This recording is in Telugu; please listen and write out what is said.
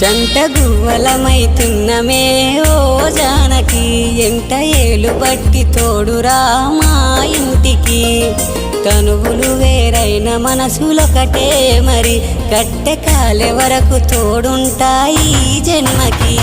జంట గువ్వలమైతున్నమే ఓ జానకి ఎంట ఏలు బట్టి తోడురా మా ఇంటికి తనువులు వేరైన మనసులొకటే మరి కట్టె కాలే వరకు తోడుంటాయి జన్మకి